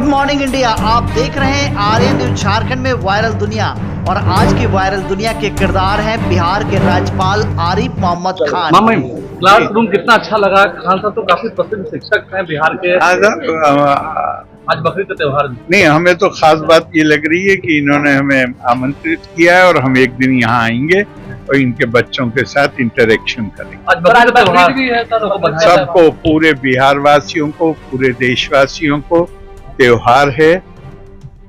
Morning India, आप देख रहे हैं आर्यन न्यूज झारखंड में वायरल दुनिया। और आज की वायरल दुनिया के किरदार हैं बिहार के राज्यपाल आरिफ मोहम्मद खान। क्लासरूम कितना अच्छा लगा। खान साहब तो काफी प्रसिद्ध शिक्षक हैं बिहार के। आज बकरीद का त्योहार नहीं, हमें तो खास बात ये लग रही है कि इन्होंने हमें आमंत्रित किया है और हम एक दिन यहाँ आएंगे और इनके बच्चों के साथ इंटरेक्शन करेंगे। आज बकरीद का त्योहार भी है, सबको, पूरे बिहार वासियों को, पूरे देशवासियों को त्योहार है।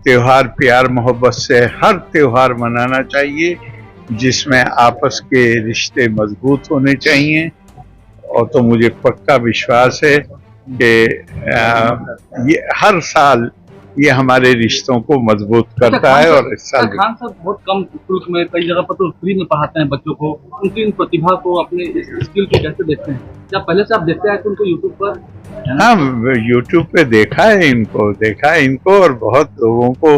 त्योहार प्यार मोहब्बत से हर त्योहार मनाना चाहिए, जिसमें आपस के रिश्ते मजबूत होने चाहिए। और तो मुझे पक्का विश्वास है कि ये हर साल ये हमारे रिश्तों को मजबूत करता है। और इस साल खान साहब बहुत कम शुल्क में, कई जगह पर तो फ्री में पढ़ाते हैं बच्चों को। उनकी इन प्रतिभा को, अपने स्किल को कैसे देखते हैं? क्या पहले से आप देखते हैं उनको यूट्यूब पर? हाँ, यूट्यूब पे देखा है इनको और बहुत लोगों को।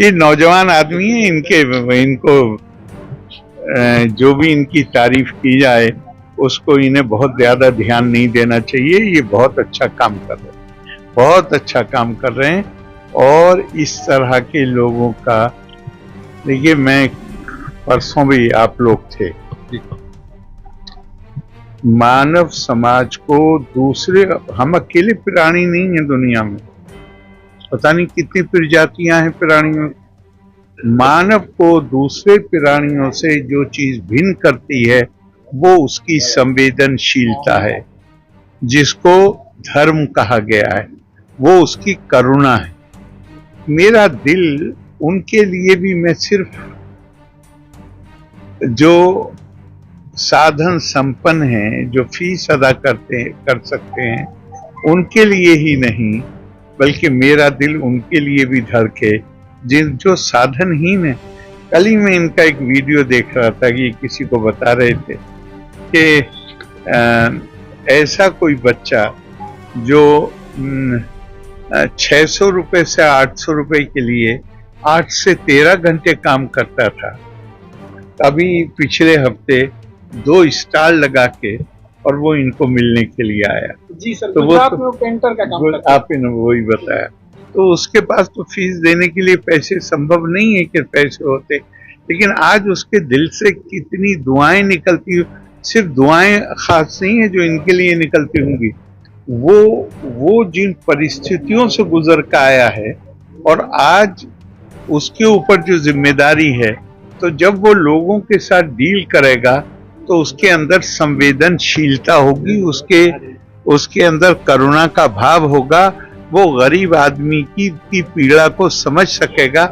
ये नौजवान आदमी है, इनको जो भी इनकी तारीफ की जाए उसको इन्हें बहुत ज्यादा ध्यान नहीं देना चाहिए। ये बहुत अच्छा काम कर रहे हैं, बहुत अच्छा काम कर रहे हैं। और इस तरह के लोगों का, देखिए, मैं परसों भी आप लोग थे, मानव समाज को दूसरे, हम अकेले प्राणी नहीं है दुनिया में, पता नहीं कितनी प्रजातियां हैं प्राणियों। मानव को दूसरे प्राणियों से जो चीज भिन्न करती है वो उसकी संवेदनशीलता है, जिसको धर्म कहा गया है। वो उसकी करुणा है। मेरा दिल उनके लिए भी, मैं सिर्फ जो साधन संपन्न हैं, जो फीस अदा कर सकते हैं, उनके लिए ही नहीं, बल्कि मेरा दिल उनके लिए भी धड़के जो साधनहीन है। कल ही मैं इनका एक वीडियो देख रहा था कि किसी को बता रहे थे कि ऐसा कोई बच्चा जो 600 रुपए से 800 रुपए के लिए 8 से 13 घंटे काम करता था, अभी पिछले हफ्ते 2 स्टाल लगा के और वो इनको मिलने के लिए आया। जी सर, तो वो पेंटर का काम करता है। आपने वही बताया। तो उसके पास तो फीस देने के लिए पैसे संभव नहीं है कि पैसे होते, लेकिन आज उसके दिल से कितनी दुआएं निकलती, सिर्फ दुआएं खास नहीं है जो इनके लिए निकलती होंगी, वो जिन परिस्थितियों से गुजर कर आया है और आज उसके ऊपर जो जिम्मेदारी है, तो जब वो लोगों के साथ डील करेगा तो उसके अंदर संवेदनशीलता होगी, उसके अंदर करुणा का भाव होगा। वो गरीब आदमी की पीड़ा को समझ सकेगा।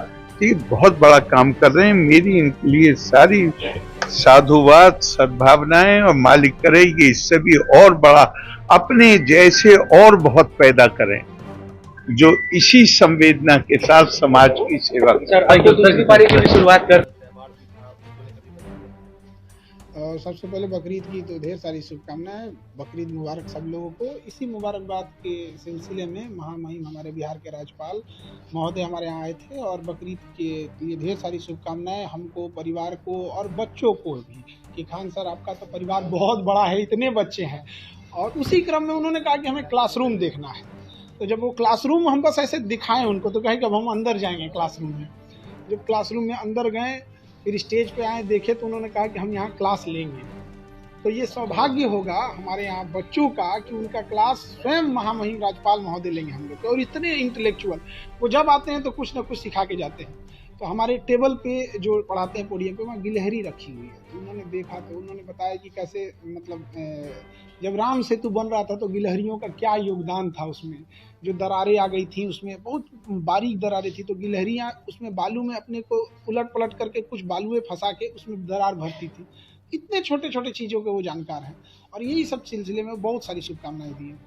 ये बहुत बड़ा काम कर रहे हैं। मेरी इनके लिए सारी साधुवाद, सद्भावनाएं, और मालिक करे ये इससे भी और बड़ा अपने जैसे और बहुत पैदा करें, जो इसी संवेदना के साथ समाज की सेवा करें। शुरुआत कर। सबसे पहले बकरीद की तो ढेर सारी शुभकामनाएं। बकरीद मुबारक सब लोगों को। इसी मुबारकबाद के सिलसिले में महामहिम हमारे बिहार के राज्यपाल महोदय हमारे यहाँ आए थे और बकरीद के लिए ढेर सारी शुभकामनाएं हमको, परिवार को और बच्चों को भी, कि खान सर आपका तो परिवार बहुत बड़ा है, इतने बच्चे हैं। और उसी क्रम में उन्होंने कहा कि हमें क्लासरूम देखना है। तो जब वो क्लासरूम हम बस ऐसे दिखाएं उनको, तो कहे कि अब हम अंदर जाएंगे क्लासरूम में। जब क्लासरूम में अंदर गए, फिर स्टेज पे आए, देखे, तो उन्होंने कहा कि हम यहाँ क्लास लेंगे। तो ये सौभाग्य होगा हमारे यहाँ बच्चों का कि उनका क्लास स्वयं महामहिम राज्यपाल महोदय लेंगे हम लोग। और इतने इंटेलेक्चुअल, वो जब आते हैं तो कुछ ना कुछ सिखा के जाते हैं। तो हमारे टेबल पे जो पढ़ाते हैं पोडियम पे, वहाँ गिलहरी रखी हुई है। तो उन्होंने देखा, तो उन्होंने बताया कि कैसे, मतलब जब राम सेतु बन रहा था तो गिलहरियों का क्या योगदान था उसमें। जो दरारें आ गई थी उसमें, बहुत बारीक दरारें थी, तो गिलहरियाँ उसमें बालू में अपने को उलट पलट करके कुछ बालुएं फंसा के उसमें दरार भरती थी। इतने छोटे छोटे चीज़ों के वो जानकार हैं। और यही सब सिलसिले में बहुत सारी शुभकामनाएं दी हैं।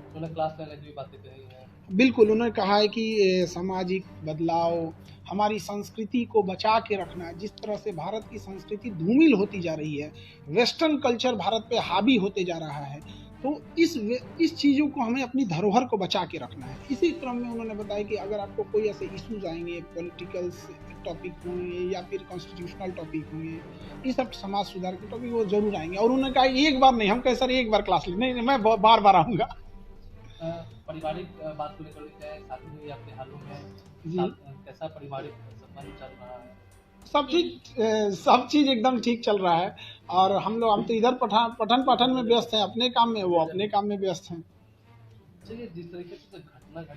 उन्होंने क्लास में जो बातें कही हैं, बिल्कुल, उन्होंने कहा है कि सामाजिक बदलाव, हमारी संस्कृति को बचा के रखना। जिस तरह से भारत की संस्कृति धूमिल होती जा रही है, वेस्टर्न कल्चर भारत पे हावी होते जा रहा है, तो इस चीज़ों को हमें अपनी धरोहर को बचा के रखना है। इसी क्रम में उन्होंने बताया कि अगर आपको कोई ऐसे इश्यूज आएंगे, पॉलिटिकल टॉपिक होंगे या फिर कॉन्स्टिट्यूशनल टॉपिक होंगे, ये सब समाज सुधार के टॉपिक, वो जरूर आएंगे। और उन्होंने कहा एक बार नहीं, हम कहे सर एक बार क्लास ले, नहीं मैं बार बार आऊँगा। पारिवारिक बात को लेकर के शादी हुई आपके हालों में, जी। कैसा पारिवारिक संबंध चल रहा है? सब चीज़ एकदम ठीक चल रहा है। और हम तो इधर पठन पाठन में व्यस्त हैं, अपने काम में, वो अपने काम में व्यस्त हैं। चलिए, जिस तरीके से घटना घट